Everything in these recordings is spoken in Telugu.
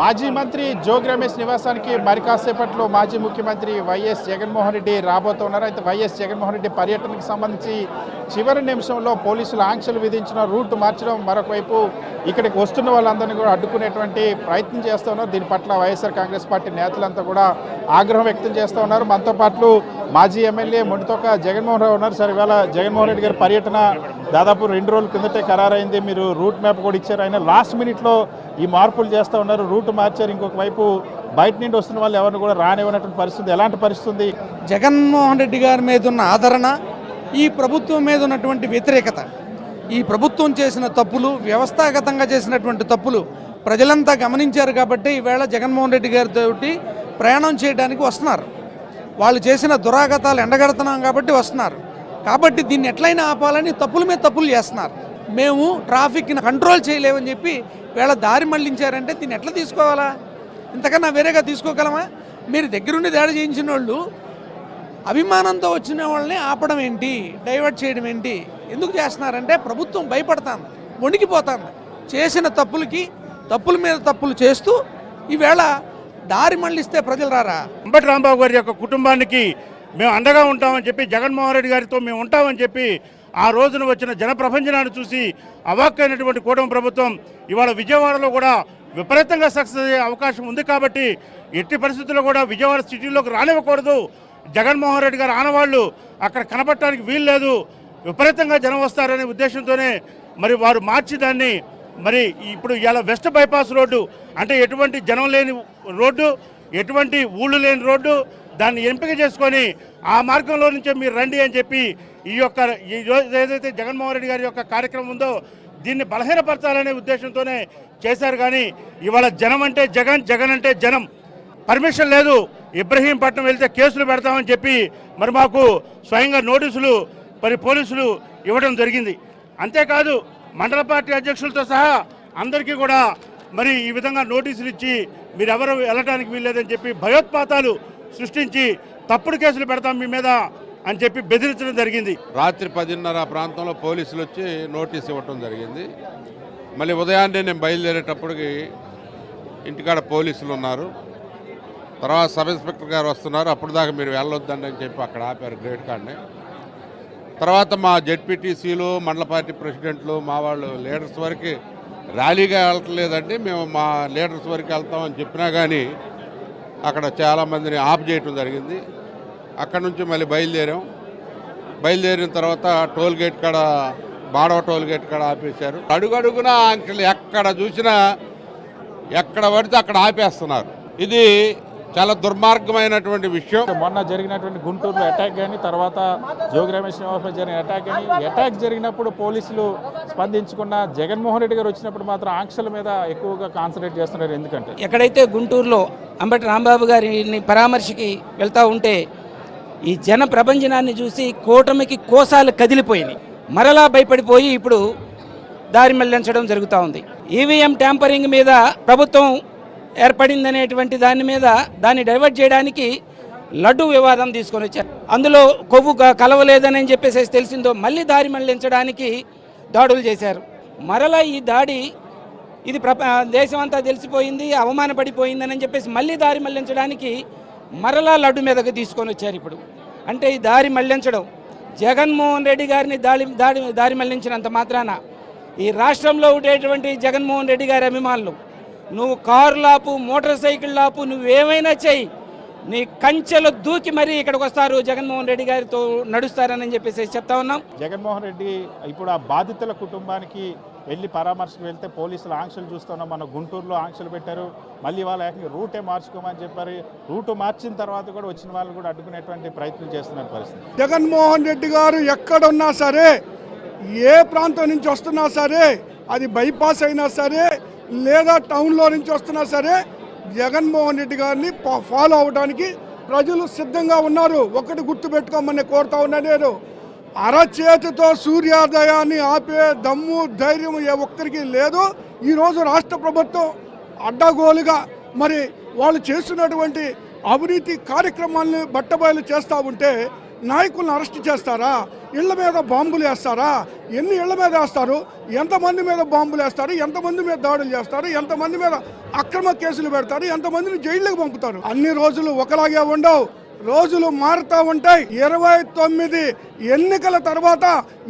మాజీ మంత్రి జోగి రమేష్ నివాసానికి మరి కాసేపట్లో మాజీ ముఖ్యమంత్రి వైఎస్ జగన్మోహన్ రెడ్డి రాబోతున్నారు. అయితే వైఎస్ జగన్మోహన్ రెడ్డి పర్యటనకు సంబంధించి చివరి నిమిషంలో పోలీసులు ఆంక్షలు విధించిన రూట్ మార్చడం, మరొక వైపు ఇక్కడికి వస్తున్న వాళ్ళందరినీ కూడా అడ్డుకునేటువంటి ప్రయత్నం చేస్తూ ఉన్నారు. దీని పట్ల వైఎస్ఆర్ కాంగ్రెస్ పార్టీ నేతలంతా కూడా ఆగ్రహం వ్యక్తం చేస్తూ ఉన్నారు. మనతో పాటు మాజీ ఎమ్మెల్యే మొండితోక జగన్మోహన్ రావు ఉన్నారు. సార్, ఇవాళ జగన్మోహన్ రెడ్డి గారి పర్యటన దాదాపు 2 రోజుల కిందటే ఖరారైంది. మీరు రూట్ మ్యాప్ కూడా ఇచ్చారు. ఆయన లాస్ట్ మినిట్లో ఈ మార్పులు చేస్తూ ఉన్నారు, రూట్ మార్చారు. ఇంకొక వైపు బయట నుండి వస్తున్న వాళ్ళు ఎవరిని కూడా రానివ్వనటువంటి పరిస్థితి. ఎలాంటి పరిస్థితి? జగన్మోహన్ రెడ్డి గారి మీద ఉన్న ఆదరణ, ఈ ప్రభుత్వం మీద ఉన్నటువంటి వ్యతిరేకత, ఈ ప్రభుత్వం చేసిన తప్పులు, వ్యవస్థాగతంగా చేసినటువంటి తప్పులు ప్రజలంతా గమనించారు. కాబట్టి ఈవేళ జగన్మోహన్ రెడ్డి గారితో ప్రయాణం చేయడానికి వస్తున్నారు. వాళ్ళు చేసిన దురాగతాలు ఎండగడుతున్నాం కాబట్టి వస్తున్నారు. కాబట్టి దీన్ని ఎట్లయినా ఆపాలని తప్పుల మీద తప్పులు చేస్తున్నారు. మేము ట్రాఫిక్ని కంట్రోల్ చేయలేమని చెప్పి వీళ్ళ దారి మళ్లించారంటే దీన్ని ఎట్లా తీసుకోవాలా? ఇంతకన్నా వేరేగా తీసుకోగలమా? మీరు దగ్గరుండి దాడి చేయించిన వాళ్ళు అభిమానంతో వచ్చిన వాళ్ళని ఆపడం ఏంటి, డైవర్ట్ చేయడం ఏంటి? ఎందుకు చేస్తున్నారంటే ప్రభుత్వం భయపడతాను, వణికిపోతాను. చేసిన తప్పులకి తప్పుల మీద తప్పులు చేస్తూ ఈవేళ దారి మళ్లిస్తే ప్రజలు రారా? అంబటి రాంబాబు గారి యొక్క కుటుంబానికి మేము అండగా ఉంటామని చెప్పి, జగన్మోహన్ రెడ్డి గారితో మేము ఉంటామని చెప్పి ఆ రోజున వచ్చిన జనప్రపంచనాన్ని చూసి అవాక్కైనటువంటి కూటమి ప్రభుత్వం ఇవాళ విజయవాడలో కూడా విపరీతంగా సక్సెస్ అయ్యే అవకాశం ఉంది. కాబట్టి ఎట్టి పరిస్థితుల్లో కూడా విజయవాడ సిటీలోకి రానివ్వకూడదు. జగన్మోహన్ రెడ్డి గారి ఆనవాళ్ళు అక్కడ కనపడటానికి వీలు లేదు, విపరీతంగా జనం వస్తారనే ఉద్దేశంతోనే మరి వారు మార్చి దాన్ని మరి ఇప్పుడు ఇలా వెస్ట్ బైపాస్ రోడ్డు అంటే ఎటువంటి జనం లేని రోడ్డు, ఎటువంటి ఊళ్ళు లేని రోడ్డు, దాన్ని ఎంపిక చేసుకొని ఆ మార్గంలో నుంచే మీరు రండి అని చెప్పి ఈ ఏదైతే జగన్మోహన్ రెడ్డి గారి యొక్క కార్యక్రమం ఉందో దీన్ని బలహీనపరచాలనే ఉద్దేశంతోనే చేశారు. కానీ ఇవాళ జనం అంటే జగన్, జగన్ అంటే జనం. పర్మిషన్ లేదు, ఇబ్రహీంపట్నం వెళ్తే కేసులు పెడతామని చెప్పి మరి మాకు స్వయంగా నోటీసులు మరి పోలీసులు ఇవ్వడం జరిగింది. అంతేకాదు మండల పార్టీ అధ్యక్షులతో సహా అందరికీ కూడా మరి ఈ విధంగా నోటీసులు ఇచ్చి మీరెవరు వెళ్ళడానికి వీల్లేదని చెప్పి భయోత్పాతాలు సృష్టించి తప్పుడు కేసులు పెడతాం మీ మీద అని చెప్పి బెదిరించడం జరిగింది. రాత్రి 10:30 ప్రాంతంలో పోలీసులు వచ్చి నోటీస్ ఇవ్వటం జరిగింది. మళ్ళీ ఉదయాన్నే నేను బయలుదేరేటప్పటికి ఇంటికాడ పోలీసులు ఉన్నారు. తర్వాత సబ్ ఇన్స్పెక్టర్ గారు వస్తున్నారు. అప్పుడు దాకా మీరు వెళ్ళొద్దండి అని చెప్పి అక్కడ ఆపారు గ్రేట్ కార్డ్ని. తర్వాత మా జెడ్పీటీసీలు, మండల పార్టీ ప్రెసిడెంట్లు, మా వాళ్ళు లీడర్స్ వరకు ర్యాలీగా వెళ్ళట్లేదండి, మేము మా లీడర్స్ వరకు వెళ్తామని చెప్పినా కానీ అక్కడ చాలామందిని ఆఫ్ చేయటం జరిగింది. అక్కడ నుంచి మళ్ళీ బయలుదేరిన తర్వాత టోల్ గేట్ కాడ, బాడవ టోల్ గేట్ కాడ ఆపేశారు. అడుగడుగునా అంకెలు ఎక్కడ చూసినా ఎక్కడ పడితే అక్కడ ఆపేస్తున్నారు. ఇది చాలా దుర్మార్గమైనటువంటి విషయం. మొన్న జరిగినటువంటి గుంటూరులో అటాక్ కానీ, తర్వాత జోగి రమేష్ నివాసంపై జరిగిన అటాక్ కానీ, అటాక్ జరిగినప్పుడు పోలీసులు స్పందించకుండా జగన్మోహన్ రెడ్డి గారు వచ్చినప్పుడు మాత్రం ఆంక్షల మీద ఎక్కువగా కాన్సన్ట్రేట్ చేస్తున్నారు. ఎందుకంటే ఎక్కడైతే గుంటూరులో అంబటి రాంబాబు గారిని పరామర్శకి వెళ్తూ ఉంటే ఈ జన ప్రపంచనాన్ని చూసి కూటమికి కోసాలు కదిలిపోయినాయి. మరలా భయపడిపోయి ఇప్పుడు దారి మళ్లించడం జరుగుతూ ఉంది. ఈవీఎం ట్యాంపరింగ్ మీద ప్రభుత్వం ఏర్పడిందనేటువంటి దాన్ని డైవర్ట్ చేయడానికి లడ్డు వివాదం తీసుకొని వచ్చారు. అందులో కొవ్వు కలవలేదని చెప్పేసి తెలిసిందో మళ్ళీ దారి మళ్లించడానికి దాడులు చేశారు. మరలా ఈ దాడి ఇది దేశం అంతా తెలిసిపోయింది, అవమానపడిపోయిందని చెప్పేసి మళ్ళీ దారి మళ్లించడానికి మరలా లడ్డు మీదకి తీసుకొని వచ్చారు. ఇప్పుడు అంటే ఈ దారి మళ్లించడం, జగన్మోహన్ రెడ్డి గారిని దారి మళ్లించినంత మాత్రాన ఈ రాష్ట్రంలో ఉండేటువంటి జగన్మోహన్ రెడ్డి గారి అభిమానులు నువ్వు కారులాపు, మోటార్ సైకిల్ లాపు, నువ్వేమైనా చెయ్యి, నీ కంచెలు దూకి మరీ ఇక్కడికి వస్తారు, జగన్మోహన్ రెడ్డి గారితో నడుస్తారని చెప్పేసి చెప్తా ఉన్నాం. జగన్మోహన్ రెడ్డి ఇప్పుడు ఆ బాధితుల కుటుంబానికి వెళ్ళి పరామర్శకు వెళ్తే పోలీసులు ఆంక్షలు చూస్తున్నాం. మన గుంటూరులో ఆంక్షలు పెట్టారు. మళ్ళీ వాళ్ళ ఏకంగా రూటే మార్చుకోమని చెప్పారు. రూటు మార్చిన తర్వాత కూడా వచ్చిన వాళ్ళు కూడా అడ్డుకునేటువంటి ప్రయత్నం చేస్తున్న పరిస్థితి. జగన్మోహన్ రెడ్డి గారు ఎక్కడున్నా సరే, ఏ ప్రాంతం నుంచి వస్తున్నా సరే, అది బైపాస్ అయినా సరే లేదా టౌన్లో నుంచి వస్తున్నా సరే, జగన్మోహన్ రెడ్డి గారిని ఫాలో అవడానికి ప్రజలు సిద్ధంగా ఉన్నారు. ఒకటి గుర్తుపెట్టుకోమని కోరుతా ఉన్నా నేను. అరచేతితో సూర్యోదయాన్ని ఆపే దమ్ము, ధైర్యం ఏ ఒక్కరికి లేదు. ఈరోజు రాష్ట్ర ప్రభుత్వం అడ్డగోలుగా మరి వాళ్ళు చేస్తున్నటువంటి అవినీతి కార్యక్రమాలను బట్టబయలు చేస్తూ ఉంటే నాయకులను అరెస్ట్ చేస్తారా? ఇళ్ల మీద బాంబులు వేస్తారా? ఎన్ని ఇళ్ల మీద వేస్తారు? ఎంతమంది మీద బాంబులు వేస్తారు? ఎంతమంది మీద దాడులు చేస్తారు? ఎంతమంది మీద అక్రమ కేసులు పెడతారు? ఎంతమందిని జైళ్ళకి పంపుతారు? అన్ని రోజులు ఒకలాగే ఉండవు, రోజులు మారుతూ ఉంటాయి. 29 ఎన్నికల తర్వాత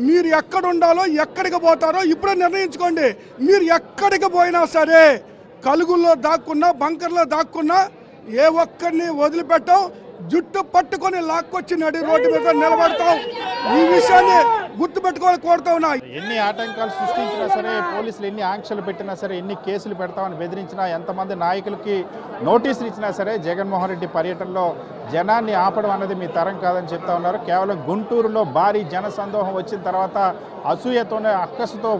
మీరు ఎక్కడ ఉండాలో, ఎక్కడికి పోతారో ఇప్పుడే నిర్ణయించుకోండి. మీరు ఎక్కడికి పోయినా సరే, కలుగుల్లో దాక్కున్నా, బంకర్లో దాక్కున్నా, ఏ ఒక్కరిని వదిలిపెట్టాం. జుట్టు పట్టుకొని లాక్కొచ్చి నడి రోడ్డు మీద నిలబడతాం. ఈ విషయాన్ని గుర్తుపెట్టుకోవాలి కోరుతా ఉన్నా. ఎన్ని ఆటంకాలు సృష్టించినా సరే, పోలీసులు ఎన్ని ఆంక్షలు పెట్టినా సరే, ఎన్ని కేసులు పెడతామని బెదిరించినా, ఎంతమంది నాయకులకి నోటీసులు ఇచ్చినా సరే, జగన్మోహన్ రెడ్డి పర్యటనలో జనాన్ని ఆపడం అన్నది మీ తరం కాదని చెప్తా ఉన్నారు. కేవలం గుంటూరులో భారీ జనసందోహం వచ్చిన తర్వాత అసూయతోనే, అక్కసుతో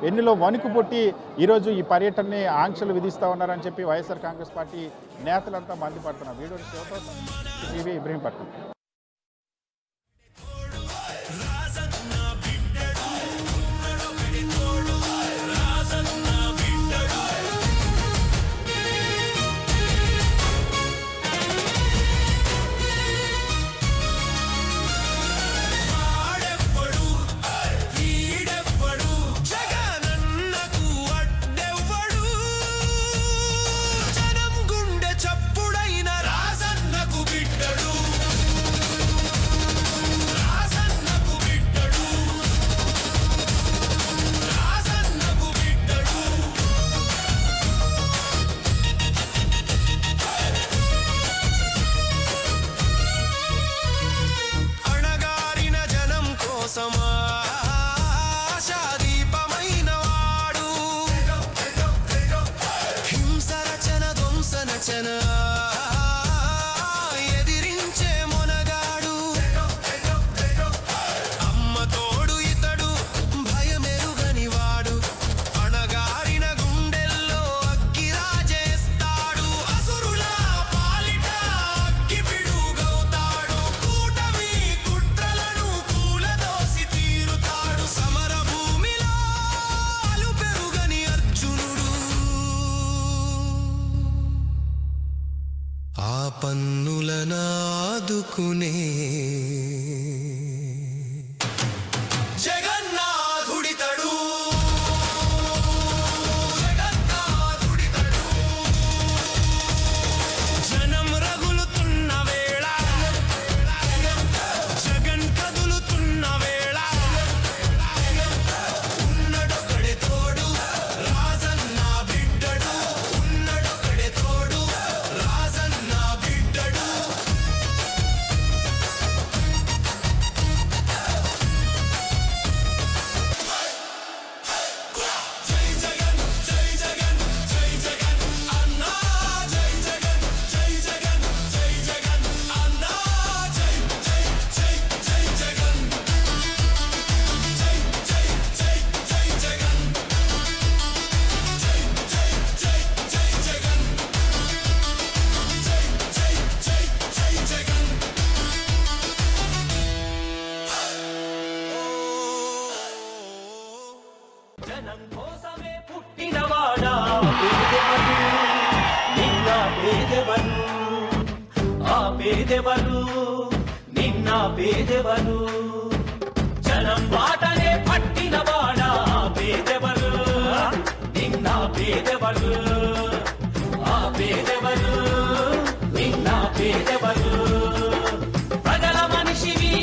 ఎన్నిలో వణుకు పుట్టి ఈరోజు ఈ పర్యటనని ఆంక్షలు విధిస్తూ ఉన్నారని చెప్పి వైఎస్ఆర్ కాంగ్రెస్ పార్టీ నేతలంతా మండిపడుతున్నారు. వీడియో శివతో టీవీ ఇబ్రహీంపట్నం. పన్నులనాదుకునే జనం కోసమే పుట్టినవాడా నిన్న పేదెవరు, ఆ పేదెవరు, నిన్న పేదెవరు, జనం బాటనే పట్టినవాడా పేదెవరు, నిన్న పేదెవరు, ఆ పేదెవరు, నిన్న పేదెవరు, ప్రజల మనిషివి,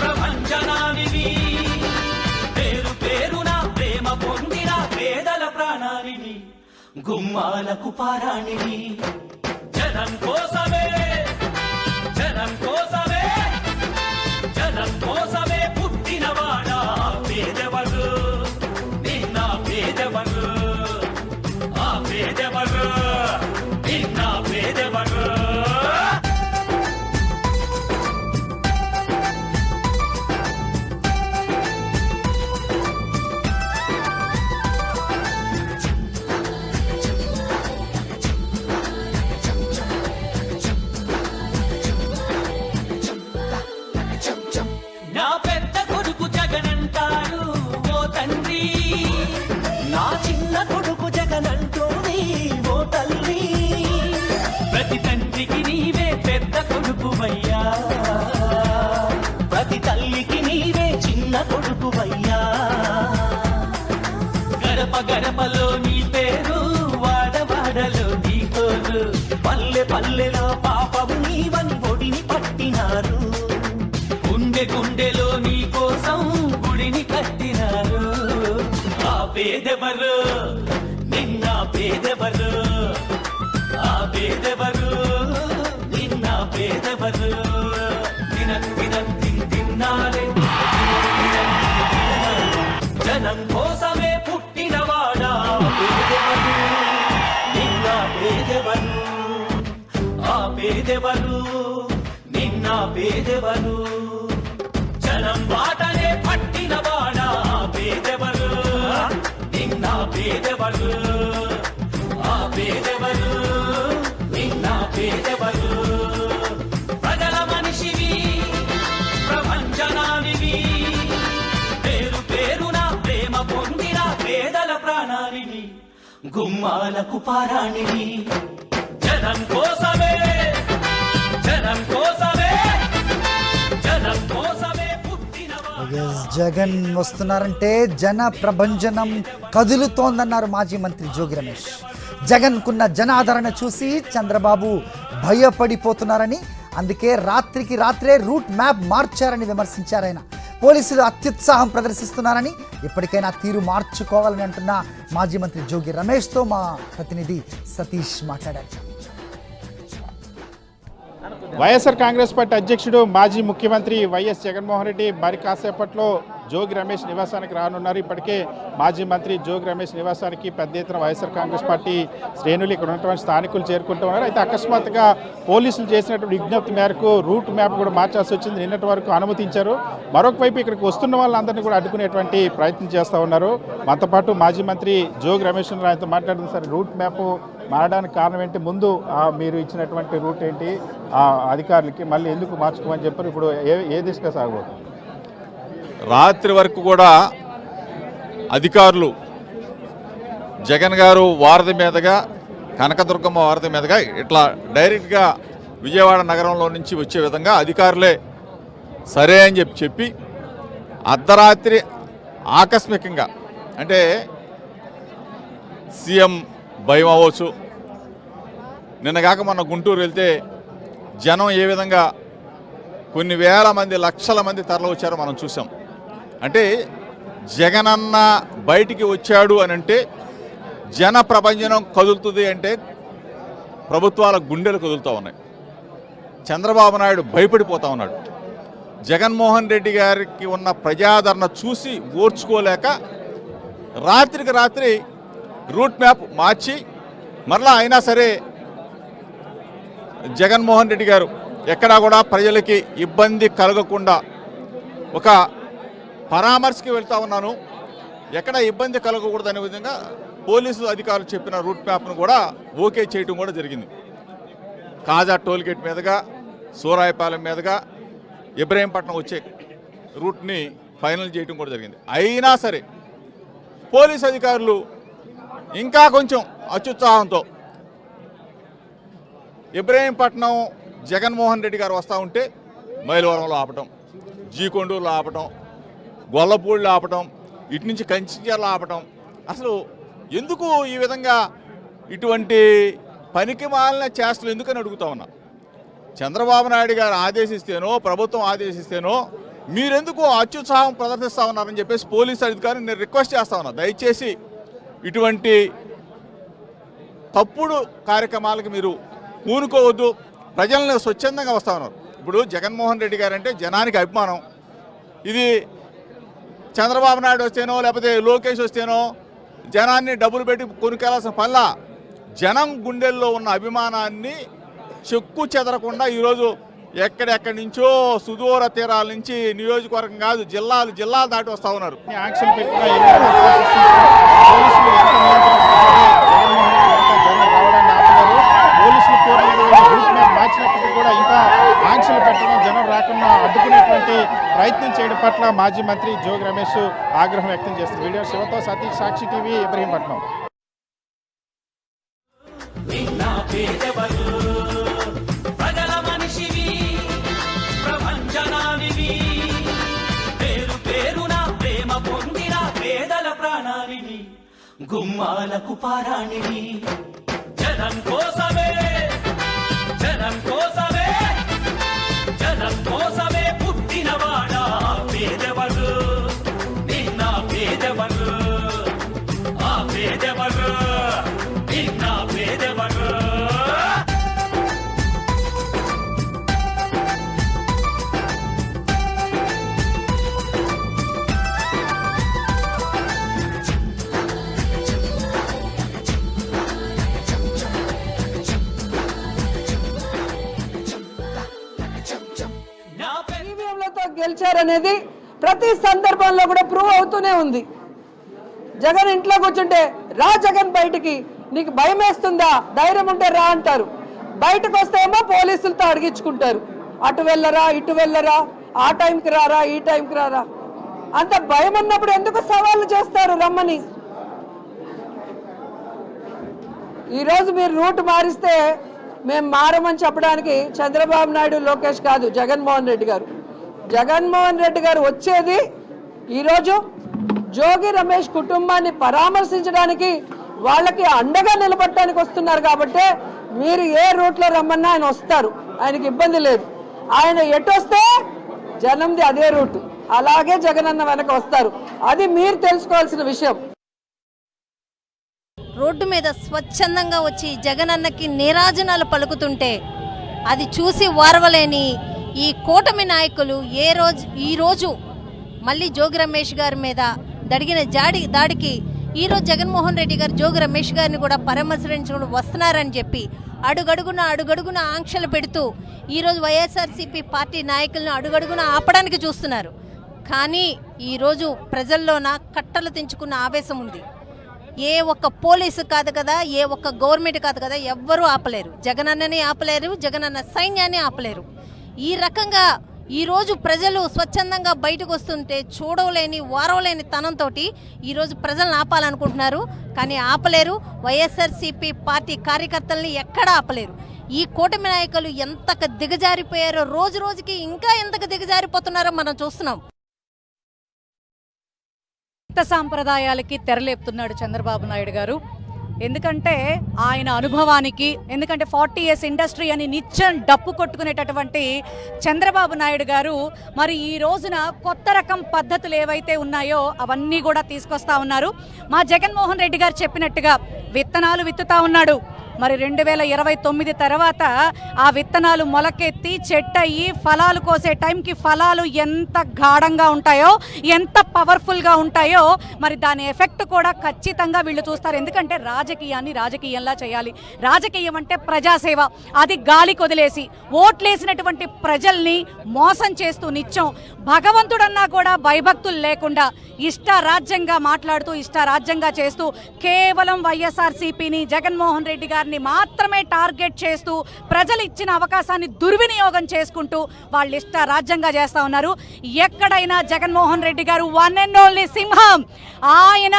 ప్రపంచనానివి, పొందిన పేదల ప్రాణానివి, గుమ్మాలకు పారాణివి, జనం కోసమే, జనం కోసమే, జనం కోసమే పుట్టినవాడా పేదెవరు, నిన్న పేదెవరు, ఆ పేదెవరు, నిన్న పేదెవరు. నా పెద్ద కొడుకు జగనంటాడు ఓ తండ్రి, నా చిన్న కొడుకు జగనంటోని ఓ తల్లి. గుండెలలో నీకోరు పల్లె పల్లెలో పాపము నీవని ఒడిని పట్టినారు గుండెలో నీ కోసం గుడిని కట్టినారు ఆ పేదెవరు నిన్న పేదెవరు ఆ పేదెవరు నిన్న పేదెవరు తిన్నారే జనం కోసమే పుట్టినవాడా పేదెవరు నిన్న పేదెవరు ఆ పేదెవరు నిన్న పేదెవరు జనం బాటనే పట్టినవాడా పేదెవరు నిన్న పేదెవరు ఆ పేదెవరు నిన్న పేదెవరు ప్రజల మనిషివి ప్రపంచనానివి పేరు పేరున ప్రేమ పొందిన పేదల ప్రాణానివి గుమ్మాలకు పారాణివి జనం కోసమే జనం కోసమే జనం కోసమే పుట్టినవాడా జగన్ వస్తున్నారంటే జన ప్రభంజనం కదులుతోందన్నారు మాజీ మంత్రి జోగి రమేష్. జగన్కున్న జనాదరణ చూసి చంద్రబాబు భయపడిపోతున్నారని, అందుకే రాత్రికి రాత్రే రూట్ మ్యాప్ మార్చారని విమర్శించారు ఆయన. పోలీసులు అత్యుత్సాహం ప్రదర్శిస్తున్నారని, ఎప్పటికైనా తీరు మార్చుకోవాలని అంటున్న మాజీ మంత్రి జోగి రమేష్తో మా ప్రతినిధి సతీష్ మాట్లాడారు. వైఎస్ఆర్ కాంగ్రెస్ పార్టీ అధ్యక్షుడు మాజీ ముఖ్యమంత్రి వైఎస్ జగన్మోహన్ రెడ్డి మరి కాసేపట్లో జోగి రమేష్ నివాసానికి రానున్నారు. ఇప్పటికే మాజీ మంత్రి జోగి రమేష్ నివాసానికి పెద్ద ఎత్తున వైఎస్ఆర్ కాంగ్రెస్ పార్టీ శ్రేణులు, ఇక్కడ ఉన్నటువంటి స్థానికులు చేరుకుంటూ ఉన్నారు. అయితే అకస్మాత్తుగా పోలీసులు చేసినటువంటి విజ్ఞప్తి మేరకు రూట్ మ్యాప్ కూడా మార్చాల్సి వచ్చింది. నిన్నటి వరకు అనుమతించారు. మరొక వైపు ఇక్కడికి వస్తున్న వాళ్ళందరినీ కూడా అడ్డుకునేటువంటి ప్రయత్నం చేస్తూ ఉన్నారు. మనతో పాటు మాజీ మంత్రి జోగి రమేష్ ఆయనతో మాట్లాడుతుంది. సార్, రూట్ మ్యాప్ మారడానికి కారణం ఏంటి? ముందు మీరు ఇచ్చినటువంటి రూట్ ఏంటి? అధికారులకి మళ్ళీ ఎందుకు మార్చుకోమని చెప్పారు? ఇప్పుడు ఏ దిశగా సాగబోతుంది? రాత్రి వరకు కూడా అధికారులు జగన్ గారు వారధి మీదుగా, కనకదుర్గమ్మ వారధి మీదుగా ఇట్లా డైరెక్ట్గా విజయవాడ నగరంలో నుంచి వచ్చే విధంగా అధికారులే సరే అని చెప్పి అర్ధరాత్రి ఆకస్మికంగా, అంటే సీఎం భయం అవ్వచ్చు, నిన్నగాక మొన్న గుంటూరు వెళ్తే జనం ఏ విధంగా కొన్ని వేల మంది, లక్షల మంది తరలి వచ్చారో మనం చూసాం. అంటే జగనన్న బయటికి వచ్చాడు అని అంటే జన ప్రభంజనం కదులుతుంది, అంటే ప్రభుత్వాల గుండెలు కదులుతూ ఉన్నాయి. చంద్రబాబు నాయుడు భయపడిపోతూ ఉన్నాడు. జగన్మోహన్ రెడ్డి గారికి ఉన్న ప్రజాదరణ చూసి ఓర్చుకోలేక రాత్రికి రాత్రి రూట్ మ్యాప్ మార్చి మరలా అయినా సరే జగన్మోహన్ రెడ్డి గారు ఎక్కడా కూడా ప్రజలకి ఇబ్బంది కలగకుండా ఒక పరామర్శకి వెళ్తూ ఉన్నాను, ఎక్కడ ఇబ్బంది కలగకూడదనే విధంగా పోలీసు అధికారులు చెప్పిన రూట్ మ్యాప్ను కూడా ఓకే చేయడం కూడా జరిగింది. కాజా టోల్గేట్ మీదుగా సూరాయపాలెం మీదుగా ఇబ్రహీంపట్నం వచ్చే రూట్ని ఫైనల్ చేయడం కూడా జరిగింది. అయినా సరే పోలీసు అధికారులు ఇంకా కొంచెం అత్యుత్సాహంతో ఇబ్రహీంపట్నం జగన్మోహన్ రెడ్డి గారు వస్తూ ఉంటే మైలవరంలో ఆపటం, జీకొండూరులో ఆపటం, గొల్లపూడిలో ఆపటం, ఇటు నుంచి కంచిచర్ల ఆపటం. అసలు ఎందుకు ఈ విధంగా ఇటువంటి పనికి మాలిన చేష్టలు ఎందుకని అడుగుతా ఉన్నా. చంద్రబాబు నాయుడు గారు ఆదేశిస్తేనో, ప్రభుత్వం ఆదేశిస్తేనో మీరెందుకు అత్యుత్సాహం ప్రదర్శిస్తూ ఉన్నారని చెప్పేసి పోలీసు అధికారులు నేను రిక్వెస్ట్ చేస్తా ఉన్నా. దయచేసి ఇటువంటి తప్పుడు కార్యక్రమాలకు మీరు పూనుకోవద్దు. ప్రజలను స్వచ్ఛందంగా వస్తూ ఉన్నారు. ఇప్పుడు జగన్మోహన్ రెడ్డి గారు అంటే జనానికి అభిమానం. ఇది చంద్రబాబు నాయుడు వస్తేనో లేకపోతే లోకేష్ వస్తేనో జనాన్ని డబ్బులు పెట్టి కొనుక్కెళ్లాల్సిన పనిలా జనం గుండెల్లో ఉన్న అభిమానాన్ని చెక్కు చెదరకుండా ఈరోజు ఎక్కడెక్కడి నుంచో సుదూర తీరాల నుంచి నియోజకవర్గం కాదు జిల్లాలు దాటి వస్తూ ఉన్నారు. ఆంక్షలు పెట్టిన పోలీసులు ఎంత రావడాన్ని ఆపలేరు. పోలీసులు రూట్ మ్యాప్ మార్చినప్పటికీ కూడా ఇంకా ఆంక్షలు పెట్టడం, జనం రాకుండా అడ్డుకునేటువంటి ప్రయత్నం చేయడం పట్ల మాజీ మంత్రి జోగి రమేష్ ఆగ్రహం వ్యక్తం చేస్తారు. వీడియో శివతో సతీష్, సాక్షి టీవీ, ఇబ్రహీంపట్నం. ప్రజల మనిషివి, ప్రపంచనానివి, పేరు పేరున ప్రేమ పొందిన పేదల ప్రాణానివి, గుమ్మాలకు పారాణివి. జనం కోసమే జనం కోసమే జనం కోసమే పుట్టినవాడా పేదవరు నిన్న పేదవరు ఆ పేదవరు నిన్న పేదవరు ఈవీఎంలతో గెలిచారనేది ప్రతి సందర్భంలో కూడా ప్రూవ్ అవుతూనే ఉంది. జగన్ ఇంట్లో కూర్చుంటే రా జగన్ బయటికి, నీకు భయం వేస్తుందా, ధైర్యం ఉంటే రా అంటారు. బయటకు వస్తేమో పోలీసులతో అడిగించుకుంటారు, అటు వెళ్ళరా ఇటు వెళ్ళరా, ఆ టైంకి రారా ఈ టైంకి రారా. అంత భయం ఉన్నప్పుడు ఎందుకు సవాళ్ళు చేస్తారు రమ్మని. ఈరోజు మీరు రూట్ మారిస్తే మేము మారమని చెప్పడానికి చంద్రబాబు నాయుడు లోకేష్ కాదు, జగన్మోహన్ రెడ్డి గారు. జగన్మోహన్ రెడ్డి గారు వచ్చేది ఈరోజు జోగి రమేష్ కుటుంబాన్ని పరామర్శించడానికి, వాళ్ళకి అండగా నిలబడటానికి వస్తున్నారు. కాబట్టి మీరు ఏ రూట్లో రమ్మన్నా ఆయన వస్తారు, ఆయనకి ఇబ్బంది లేదు. ఆయన ఎటు వస్తే జనంది అదే రూటు, అలాగే జగనన్న వెనక వస్తారు. అది మీరు తెలుసుకోవాల్సిన విషయం. రోడ్డు మీద స్వచ్ఛందంగా వచ్చి జగనన్నకి నీరాజనాలు పలుకుతుంటే అది చూసి వారవలేని ఈ కూటమి నాయకులు ఈరోజు మళ్ళీ జోగి రమేష్ గారి మీద జరిగిన దాడికి ఈరోజు జగన్మోహన్ రెడ్డి గారు జోగి రమేష్ గారిని కూడా పరామర్శించడం వస్తున్నారని చెప్పి అడుగడుగున ఆంక్షలు పెడుతూ ఈరోజు వైఎస్ఆర్సీపీ పార్టీ నాయకులను అడుగడుగున ఆపడానికి చూస్తున్నారు. కానీ ఈరోజు ప్రజల్లోన కట్టలు తెంచుకున్న ఆవేశం ఉంది. ఏ ఒక్క పోలీసు కాదు కదా, ఏ ఒక్క గవర్నమెంట్ కాదు కదా, ఎవ్వరూ ఆపలేరు. జగనన్నని ఆపలేరు, జగనన్న సైన్యాన్ని ఆపలేరు. ఈ రకంగా ఈరోజు ప్రజలు స్వచ్ఛందంగా బయటకు వస్తుంటే చూడలేని వారవలేని తనంతో ఈరోజు ప్రజలను ఆపాలనుకుంటున్నారు, కానీ ఆపలేరు. వైఎస్ఆర్సీపీ పార్టీ కార్యకర్తల్ని ఎక్కడా ఆపలేరు. ఈ కూటమి నాయకులు ఎంతకు దిగజారిపోయారో, రోజు రోజుకి ఇంకా ఎంతకు దిగజారిపోతున్నారో మనం చూస్తున్నాం. సాంప్రదాయాలకి తెరలేపుతున్నాడు చంద్రబాబు నాయుడు గారు. ఎందుకంటే ఆయన అనుభవానికి, ఎందుకంటే 40 years ఇండస్ట్రీ అని నిత్యం డప్పు కొట్టుకునేటటువంటి చంద్రబాబు నాయుడు గారు మరి ఈ రోజున కొత్త రకం పద్ధతులు ఏవైతే ఉన్నాయో అవన్నీ కూడా తీసుకొస్తా ఉన్నారు. మా జగన్మోహన్ రెడ్డి గారు చెప్పినట్టుగా విత్తనాలు విత్తుతా ఉన్నాడు. మరి 2029 తర్వాత ఆ విత్తనాలు మొలకెత్తి చెట్టయి ఫలాలు కోసే టైంకి ఫలాలు ఎంత గాఢంగా ఉంటాయో, ఎంత పవర్ఫుల్గా ఉంటాయో మరి దాని ఎఫెక్ట్ కూడా ఖచ్చితంగా వీళ్ళు చూస్తారు. ఎందుకంటే రాజకీయాన్ని రాజకీయంలా చేయాలి. రాజకీయం అంటే ప్రజాసేవ. అది గాలి కొదిలేసి ఓట్లేసినటువంటి ప్రజల్ని మోసం చేస్తూ నిత్యం భగవంతుడన్నా కూడా భయభక్తులు లేకుండా ఇష్టారాజ్యంగా మాట్లాడుతూ ఇష్టారాజ్యంగా చేస్తూ కేవలం వైఎస్ఆర్సీపీని జగన్మోహన్ రెడ్డి గారిని మాత్రమే టార్గెట్ చేస్తూ ప్రజలు ఇచ్చిన అవకాశాన్ని దుర్వినియోగం చేసుకుంటూ వాళ్ళు ఇష్టారాజ్యంగా చేస్తూ ఉన్నారు. ఎక్కడైనా జగన్మోహన్ రెడ్డి గారు వన్ అండ్ ఓన్లీ సింహం. ఆయన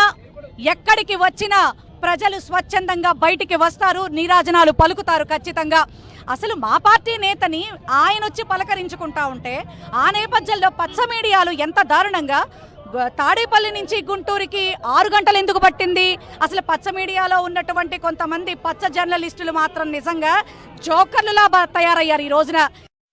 ఎక్కడికి వచ్చినా ప్రజలు స్వచ్ఛందంగా బయటికి వస్తారు, నీరాజనాలు పలుకుతారు ఖచ్చితంగా. అసలు మా పార్టీ నేతని ఆయన వచ్చి పలకరించుకుంటా ఉంటే ఆ నేపథ్యంలో పచ్చ మీడియాలు ఎంత దారుణంగా తాడేపల్లి నుంచి గుంటూరుకి 6 గంటలు ఎందుకు పట్టింది? అసలు పచ్చ మీడియాలో ఉన్నటువంటి కొంతమంది పచ్చ జర్నలిస్టులు మాత్రం నిజంగా జోకర్లులా తయారయ్యారు. ఈ రోజున